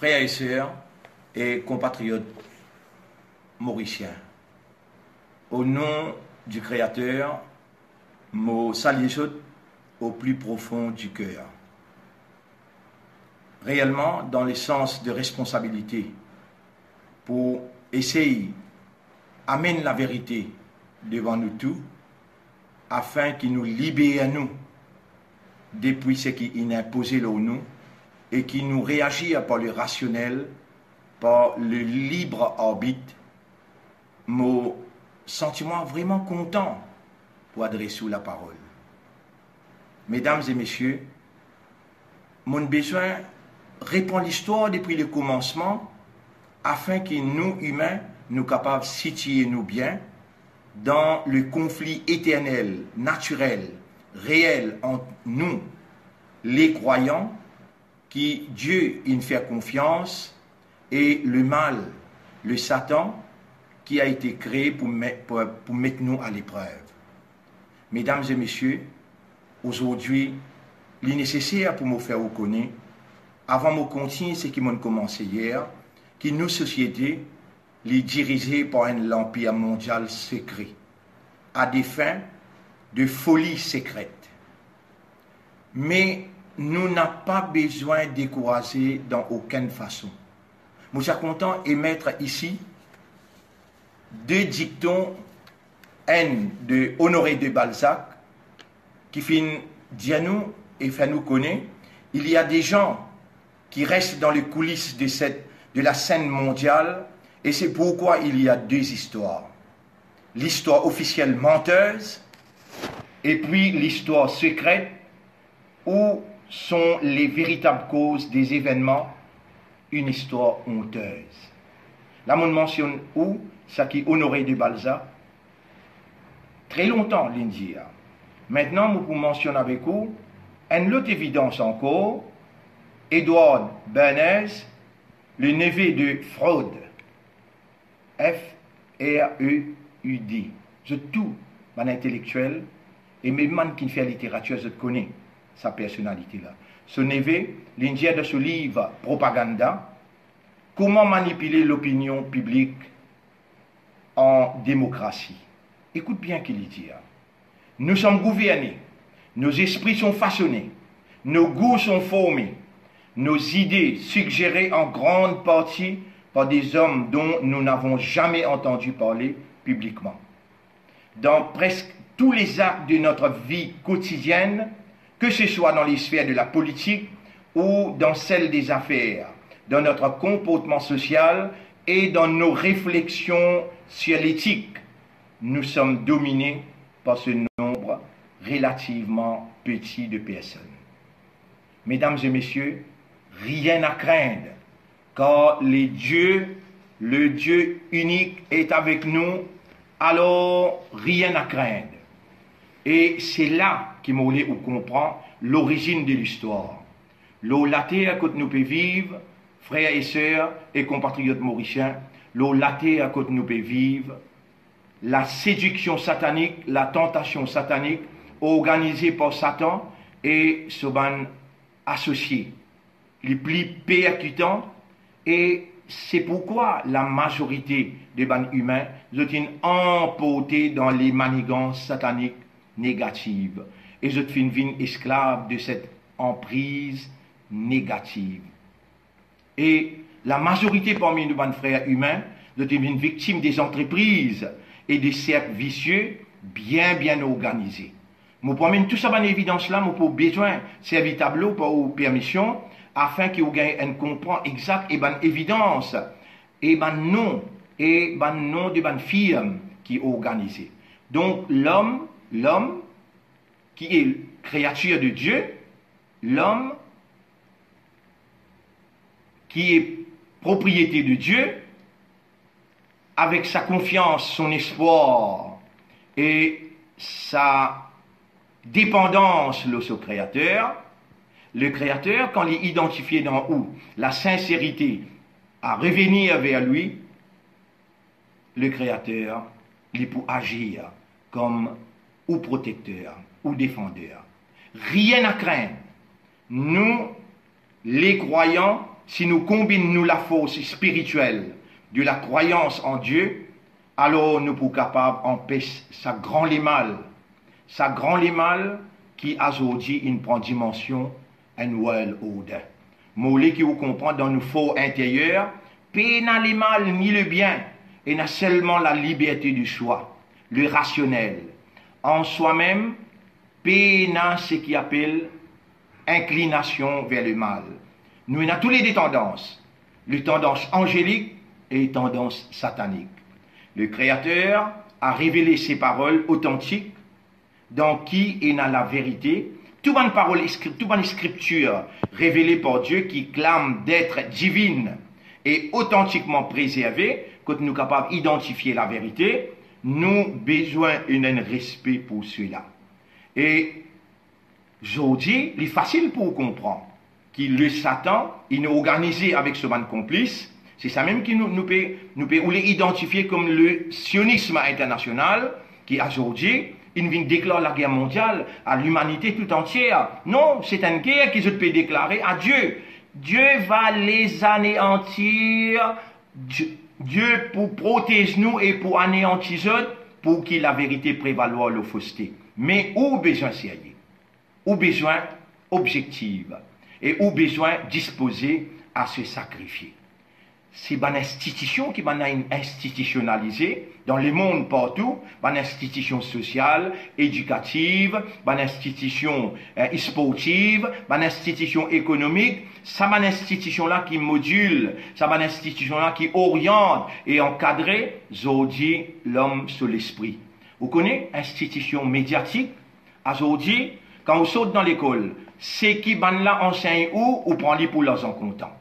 frères et sœurs et compatriotes mauriciens, au nom du Créateur, je salue au plus profond du cœur. Réellement, dans le sens de responsabilité, pour essayer d'amener la vérité devant nous tous, afin qu'il nous libère nous depuis ce qui est imposé sur nous et qui nous réagit par le rationnel, par le libre arbitre. Mon sentiment vraiment content pour adresser la parole. Mesdames et messieurs, mon besoin répond l'histoire depuis le commencement afin que nous, humains, nous capables de situer nous bien dans le conflit éternel, naturel, réel entre nous, les croyants, qui Dieu il fait confiance, et le mal, le Satan, qui a été créé pour mettre nous à l'épreuve. Mesdames et messieurs, aujourd'hui, il est nécessaire pour me faire reconnaître, avant de continuer ce qui m'a commencé hier, que nos sociétés, les dirigées par un empire mondial secret, à des fins de folie secrète. Mais nous n'avons pas besoin de décourager dans aucune façon. Je suis content d'émettre ici deux dictons, un de Honoré de Balzac, qui fait dire nous et fait nous connaître, il y a des gens qui restent dans les coulisses de la scène mondiale, et c'est pourquoi il y a deux histoires. L'histoire officielle menteuse, et puis l'histoire secrète, où sont les véritables causes des événements, une histoire honteuse. Là, on mentionne où, ça qui est Honoré de Balzac, très longtemps, l'India. Maintenant, nous pouvons mentionner avec vous, une autre évidence encore, Edward Bernays, le neveu de Freud, F-R-E-U-D. Je tout, mon intellectuel, et même man qui fait la littérature, je connais sa personnalité-là. Ce neveu, l'Indien de ce livre Propaganda, comment manipuler l'opinion publique en démocratie. Écoute bien qu'il dit. Nous sommes gouvernés, nos esprits sont façonnés, nos goûts sont formés, nos idées suggérées en grande partie par des hommes dont nous n'avons jamais entendu parler publiquement. Dans presque tous les actes de notre vie quotidienne, que ce soit dans les sphères de la politique ou dans celle des affaires, dans notre comportement social et dans nos réflexions sur l'éthique, nous sommes dominés par ce nombre relativement petit de personnes. Mesdames et messieurs, rien à craindre, car le Dieu unique est avec nous, alors rien à craindre. Et c'est là qu'il m'a voulu comprendre l'origine de l'histoire. L'eau la terre que nous pouvons vivre, frères et sœurs et compatriotes mauriciens, l'eau la terre que nous pouvons vivre, la séduction satanique, la tentation satanique organisée par Satan et son associé, les plus percutants, et c'est pourquoi la majorité des ban humains sont emportés dans les manigances sataniques négatives et je suis esclave de cette emprise négative. Et la majorité parmi nos frères humains sont victimes des entreprises et des cercles vicieux bien organisés. Je promène tout ça en évidence là, je pour besoin servir tableau pour permission afin que vous ayez un comprend exact et ban évidence et ban nom de ban firme qui est organisé. Donc l'homme qui est créature de Dieu, l'homme qui est propriété de Dieu, avec sa confiance, son espoir et sa dépendance au Créateur, le Créateur, quand il est identifié dans où la sincérité à revenir vers lui, le Créateur, il est pour agir comme ou protecteur ou défendeur. Rien à craindre. Nous, les croyants, si nous combinons la force spirituelle de la croyance en Dieu, alors nous sommes capables d'empêcher ça grand les mal. Ça grand les mal qui aujourd'hui une prend dimension un world order. Molé qui vous comprend dans nos forts intérieurs, pas n'a les mal ni le bien, et n'a seulement la liberté du choix, le rationnel. En soi-même, pas n'a ce qui appelle inclination vers le mal. Nous avons tous les tendances angéliques et les tendances sataniques. Le Créateur a révélé ses paroles authentiques, dans qui est la vérité. Toute bonne parole, toute bonne scripture révélée par Dieu qui clame d'être divine et authentiquement préservée, quand nous sommes capables d'identifier la vérité, nous avons besoin d'un respect pour cela. Et aujourd'hui, il est facile pour comprendre que le Satan, il est organisé avec ce man complice. C'est ça même qui nous peut identifier comme le sionisme international, qui aujourd'hui, il vient déclarer la guerre mondiale à l'humanité tout entière. Non, c'est une guerre qu'ils peut déclarer à Dieu. Dieu va les anéantir. Dieu pour protéger nous et pour anéantir eux, pour que la vérité prévaloir la fausseté. Mais où besoin sérieux, où besoin objectif, et où besoin disposé à se sacrifier. C'est une institution qui est institutionnalisée dans le monde partout, une institution sociale, éducative, une institution sportive, une institution économique. C'est une institution-là qui module, c'est une institution-là qui oriente et encadre aujourd'hui l'homme sur l'esprit. Vous connaissez l'institution médiatique? Aujourd'hui, quand vous sautez dans l'école, c'est qui là enseigne ou prend les pour leurs en comptant.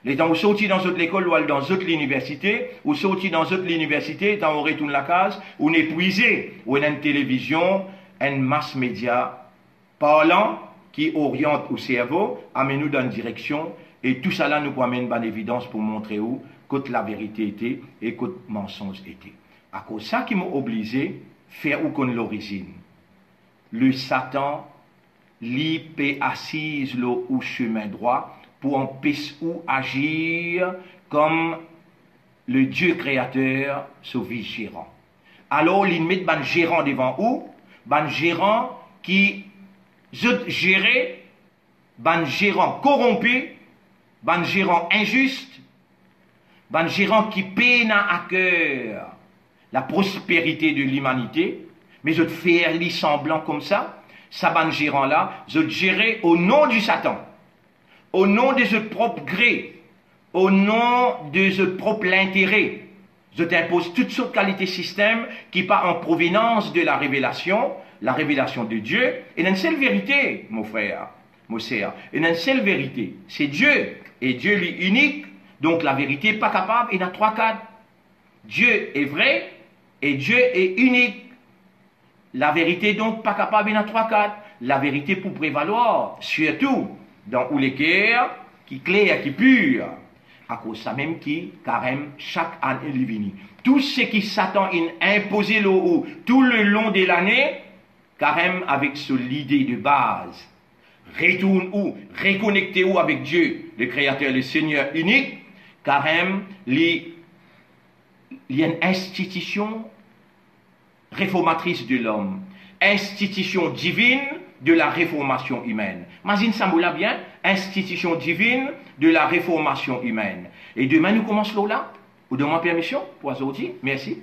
Les temps où sorti dans toute l'école ou dans toute l'université, ou sorti dans toute l'université, quand on retourne la case, on est épuisé, ou une télévision, une mass média parlant qui oriente au cerveau, amène nous dans une direction, et tout ça là nous amène une évidence pour montrer où que la vérité était et que le mensonge était. À cause de ça qui m'a obligé faire où qu'on l'origine. Le Satan, lui, peut assise au chemin droit, pour empêcher ou agir comme le Dieu créateur sur gérant. Alors, il met un gérant devant où? Un gérant qui gérer, un gérant corrompu, un gérant injuste, un gérant qui peine à cœur la prospérité de l'humanité, mais je faire les semblants comme ça ban gérant-là, je gérer au nom du Satan. Au nom de ce propre gré, au nom de ce propre intérêt, je t'impose toutes sortes de qualités système qui part en provenance de la révélation de Dieu, et une seule vérité, mon frère, mon sœur, et une seule vérité, c'est Dieu, et Dieu lui unique, donc la vérité pas capable, il y a 3 cadres. Dieu est vrai, et Dieu est unique. La vérité donc pas capable, il y a 3 cadres. La vérité pour prévaloir, surtout, dans où les guerres, qui clair, qui pur, à cause de ça même qui, carême, chaque année est venu. Tout ce qui Satan a imposé tout le long de l'année, carême avec l'idée de base. Retourne où, reconnecter où avec Dieu, le Créateur, le Seigneur unique, carême, il y a une institution réformatrice de l'homme, institution divine, de la réformation humaine. Imagine ça, vous bien, institution divine de la réformation humaine. Et demain, nous commençons là. Vous demandez permission pour aujourd'hui. Merci.